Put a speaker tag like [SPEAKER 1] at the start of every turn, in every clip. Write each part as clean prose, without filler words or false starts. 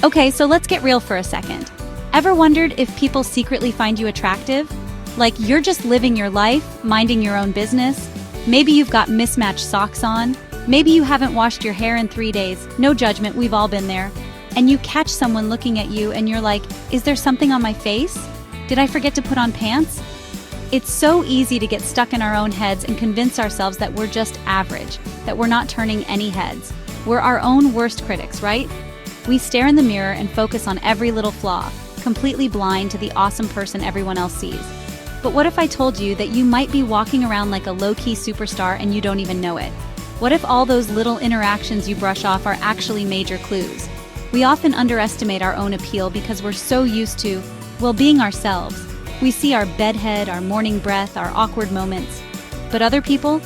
[SPEAKER 1] Okay, so let's get real for a second. Ever wondered if people secretly find you attractive? Like you're just living your life, minding your own business? Maybe you've got mismatched socks on. Maybe you haven't washed your hair in 3 days. No judgment, we've all been there. And you catch someone looking at you and you're like, is there something on my face? Did I forget to put on pants? It's so easy to get stuck in our own heads and convince ourselves that we're just average, that we're not turning any heads. We're our own worst critics, right? We stare in the mirror and focus on every little flaw, completely blind to the awesome person everyone else sees. But what if I told you that you might be walking around like a low-key superstar and you don't even know it? What if all those little interactions you brush off are actually major clues? We often underestimate our own appeal because we're so used to, well, being ourselves. We see our bedhead, our morning breath, our awkward moments. But other people,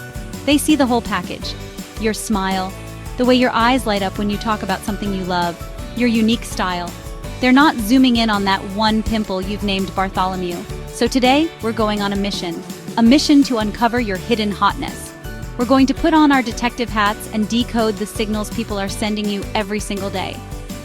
[SPEAKER 1] they see the whole package. Your smile, the way your eyes light up when you talk about something you love, your unique style. They're not zooming in on that one pimple you've named Bartholomew. So today, we're going on a mission to uncover your hidden hotness. We're going to put on our detective hats and decode the signals people are sending you every single day.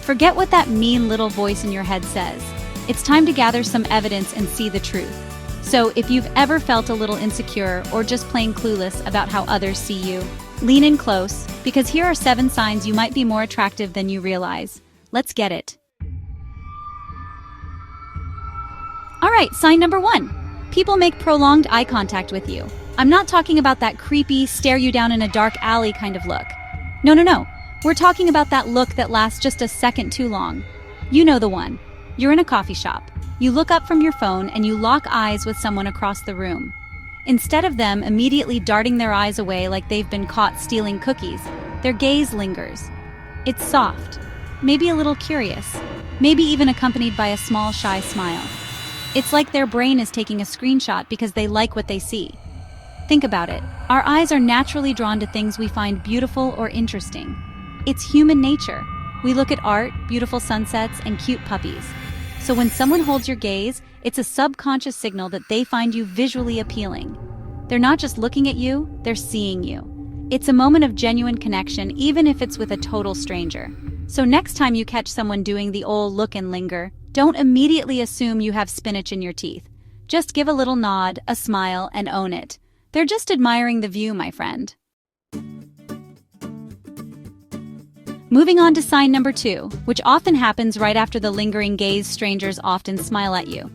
[SPEAKER 1] Forget what that mean little voice in your head says. It's time to gather some evidence and see the truth. So if you've ever felt a little insecure or just plain clueless about how others see you, lean in close, because here are 7 signs you might be more attractive than you realize. Let's get it. All right, sign number 1. People make prolonged eye contact with you. I'm not talking about that creepy, stare you down in a dark alley kind of look. No. We're talking about that look that lasts just a second too long. You know the one. You're in a coffee shop. You look up from your phone and you lock eyes with someone across the room. Instead of them immediately darting their eyes away like they've been caught stealing cookies, their gaze lingers. It's soft, maybe a little curious, maybe even accompanied by a small, shy smile. It's like their brain is taking a screenshot because they like what they see. Think about it. Our eyes are naturally drawn to things we find beautiful or interesting. It's human nature. We look at art, beautiful sunsets, and cute puppies. So when someone holds your gaze, it's a subconscious signal that they find you visually appealing. They're not just looking at you, they're seeing you. It's a moment of genuine connection, even if it's with a total stranger. So next time you catch someone doing the old look and linger, don't immediately assume you have spinach in your teeth. Just give a little nod, a smile, and own it. They're just admiring the view, my friend. Moving on to sign number 2, which often happens right after the lingering gaze. Strangers often smile at you.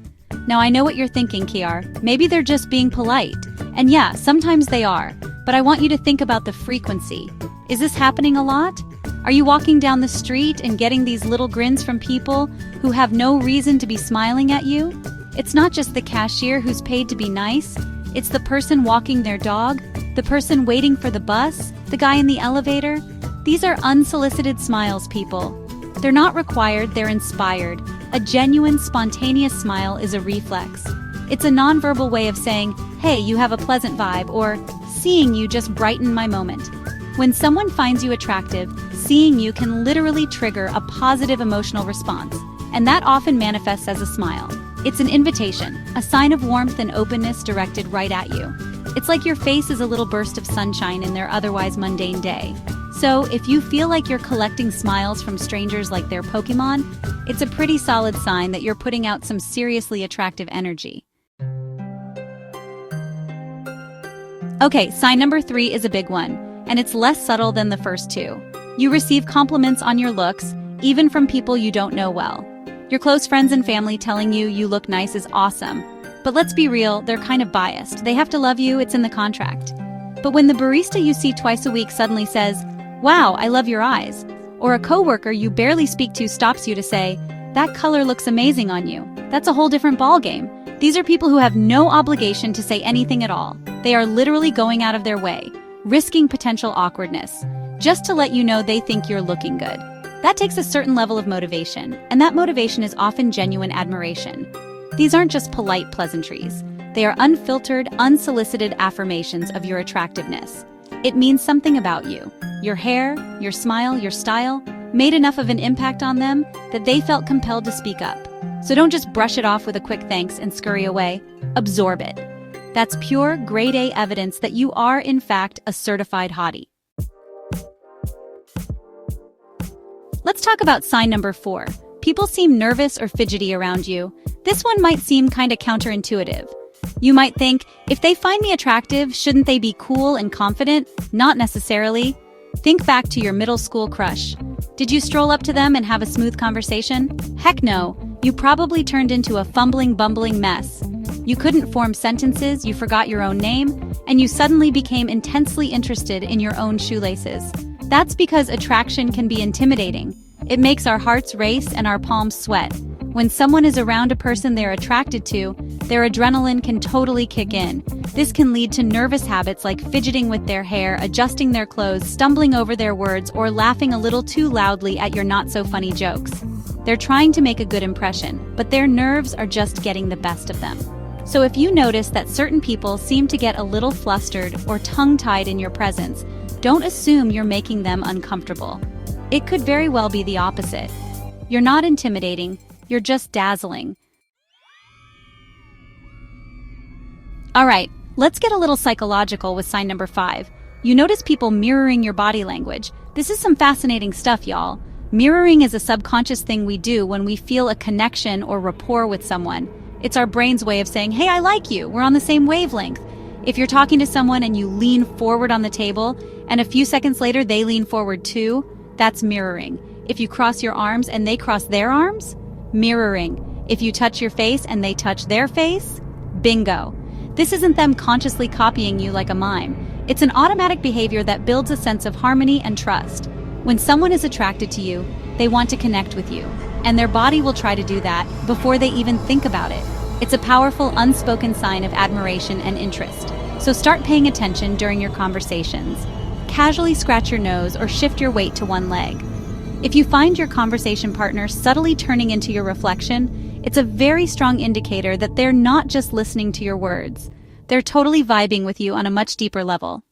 [SPEAKER 1] Now I know what you're thinking, Kiar. Maybe they're just being polite. And yeah, sometimes they are. But I want you to think about the frequency. Is this happening a lot? Are you walking down the street and getting these little grins from people who have no reason to be smiling at you? It's not just the cashier who's paid to be nice. It's the person walking their dog, the person waiting for the bus, the guy in the elevator. These are unsolicited smiles, people. They're not required, they're inspired. A genuine, spontaneous smile is a reflex. It's a nonverbal way of saying, hey, you have a pleasant vibe, or seeing you just brightened my moment. When someone finds you attractive, seeing you can literally trigger a positive emotional response, and that often manifests as a smile. It's an invitation, a sign of warmth and openness directed right at you. It's like your face is a little burst of sunshine in their otherwise mundane day. So, if you feel like you're collecting smiles from strangers like they're Pokemon, it's a pretty solid sign that you're putting out some seriously attractive energy. Okay, sign number 3 is a big one, and it's less subtle than the first 2. You receive compliments on your looks, even from people you don't know well. Your close friends and family telling you look nice is awesome. But let's be real, they're kind of biased. They have to love you, it's in the contract. But when the barista you see twice a week suddenly says, wow, I love your eyes, or a coworker you barely speak to stops you to say, that color looks amazing on you, that's a whole different ballgame. These are people who have no obligation to say anything at all. They are literally going out of their way, risking potential awkwardness, just to let you know they think you're looking good. That takes a certain level of motivation, and that motivation is often genuine admiration. These aren't just polite pleasantries. They are unfiltered, unsolicited affirmations of your attractiveness. It means something about you. Your hair, your smile, your style made enough of an impact on them that they felt compelled to speak up. So don't just brush it off with a quick thanks and scurry away. Absorb it. That's pure, grade A evidence that you are, in fact, a certified hottie. Let's talk about sign number 4, People seem nervous or fidgety around you. This one might seem kinda counterintuitive. You might think, if they find me attractive, shouldn't they be cool and confident? Not necessarily. Think back to your middle school crush. Did you stroll up to them and have a smooth conversation? Heck no. You probably turned into a fumbling, bumbling mess. You couldn't form sentences, you forgot your own name, and you suddenly became intensely interested in your own shoelaces. That's because attraction can be intimidating. It makes our hearts race and our palms sweat. When someone is around a person they're attracted to, their adrenaline can totally kick in. This can lead to nervous habits like fidgeting with their hair, adjusting their clothes, stumbling over their words, or laughing a little too loudly at your not-so-funny jokes. They're trying to make a good impression, but their nerves are just getting the best of them. So if you notice that certain people seem to get a little flustered or tongue-tied in your presence, don't assume you're making them uncomfortable. It could very well be the opposite. You're not intimidating, you're just dazzling. Alright, let's get a little psychological with sign number 5. You notice people mirroring your body language. This is some fascinating stuff, y'all. Mirroring is a subconscious thing we do when we feel a connection or rapport with someone. It's our brain's way of saying, hey, I like you, we're on the same wavelength. If you're talking to someone and you lean forward on the table, and a few seconds later they lean forward too, that's mirroring. If you cross your arms and they cross their arms, mirroring. If you touch your face and they touch their face, bingo. This isn't them consciously copying you like a mime. It's an automatic behavior that builds a sense of harmony and trust. When someone is attracted to you, they want to connect with you, and their body will try to do that before they even think about it. It's a powerful, unspoken sign of admiration and interest. So start paying attention during your conversations. Casually scratch your nose or shift your weight to one leg. If you find your conversation partner subtly turning into your reflection, it's a very strong indicator that they're not just listening to your words. They're totally vibing with you on a much deeper level.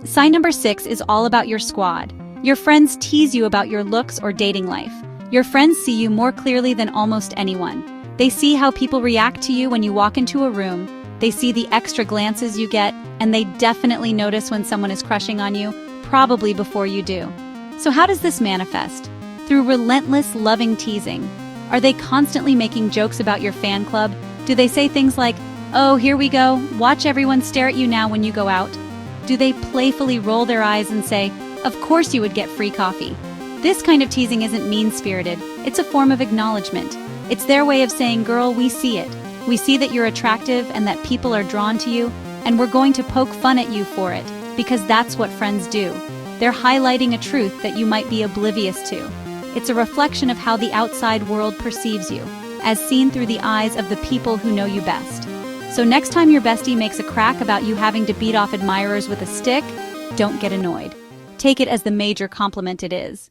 [SPEAKER 1] Sign number 6 is all about your squad. Your friends tease you about your looks or dating life. Your friends see you more clearly than almost anyone. They see how people react to you when you walk into a room. They see the extra glances you get, and they definitely notice when someone is crushing on you, probably before you do. So how does this manifest? Through relentless, loving teasing. Are they constantly making jokes about your fan club? Do they say things like, oh, here we go, watch everyone stare at you now when you go out? Do they playfully roll their eyes and say, of course you would get free coffee? This kind of teasing isn't mean-spirited, it's a form of acknowledgement. It's their way of saying, girl, we see it. We see that you're attractive and that people are drawn to you, and we're going to poke fun at you for it, because that's what friends do. They're highlighting a truth that you might be oblivious to. It's a reflection of how the outside world perceives you, as seen through the eyes of the people who know you best. So next time your bestie makes a crack about you having to beat off admirers with a stick, don't get annoyed. Take it as the major compliment it is.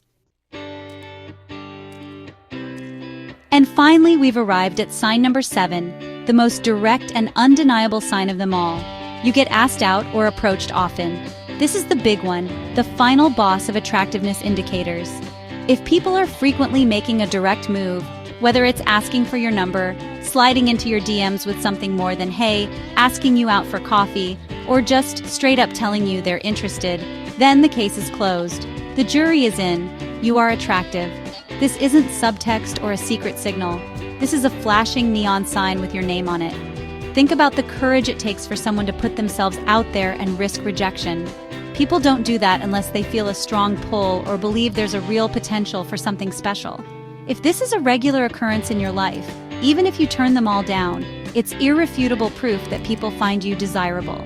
[SPEAKER 1] And finally, we've arrived at sign number 7, the most direct and undeniable sign of them all. You get asked out or approached often. This is the big one, the final boss of attractiveness indicators. If people are frequently making a direct move, whether it's asking for your number, sliding into your DMs with something more than hey, asking you out for coffee, or just straight up telling you they're interested, then the case is closed. The jury is in. You are attractive. This isn't subtext or a secret signal. This is a flashing neon sign with your name on it. Think about the courage it takes for someone to put themselves out there and risk rejection. People don't do that unless they feel a strong pull or believe there's a real potential for something special. If this is a regular occurrence in your life, even if you turn them all down, it's irrefutable proof that people find you desirable.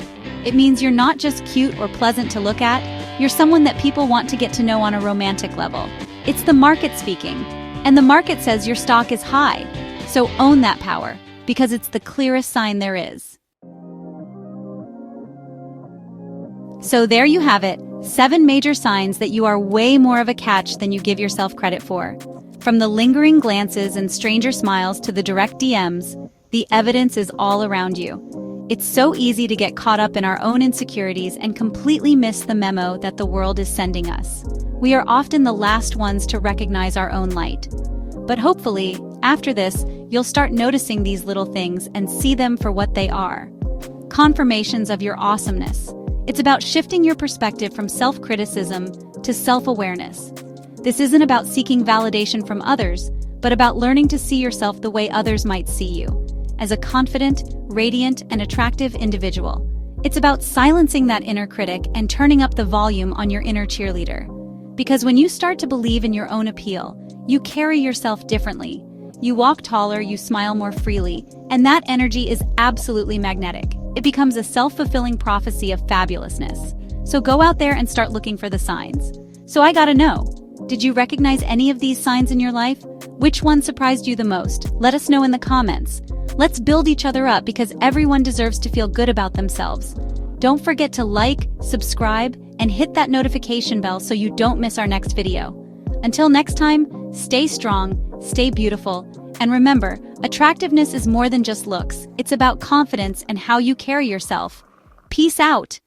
[SPEAKER 1] It means you're not just cute or pleasant to look at, you're someone that people want to get to know on a romantic level. It's the market speaking, and the market says your stock is high. So own that power, because it's the clearest sign there is. So there you have it, 7 major signs that you are way more of a catch than you give yourself credit for. From the lingering glances and stranger smiles to the direct DMs, the evidence is all around you. It's so easy to get caught up in our own insecurities and completely miss the memo that the world is sending us. We are often the last ones to recognize our own light. But hopefully, after this, you'll start noticing these little things and see them for what they are. Confirmations of your awesomeness. It's about shifting your perspective from self-criticism to self-awareness. This isn't about seeking validation from others, but about learning to see yourself the way others might see you, as a confident, radiant, and attractive individual. It's about silencing that inner critic and turning up the volume on your inner cheerleader. Because when you start to believe in your own appeal, you carry yourself differently. You walk taller, you smile more freely, and that energy is absolutely magnetic. It becomes a self-fulfilling prophecy of fabulousness. So go out there and start looking for the signs. So I gotta know, did you recognize any of these signs in your life? Which one surprised you the most? Let us know in the comments. Let's build each other up because everyone deserves to feel good about themselves. Don't forget to like, subscribe, and hit that notification bell so you don't miss our next video. Until next time, stay strong, stay beautiful, and remember, attractiveness is more than just looks. It's about confidence and how you carry yourself. Peace out.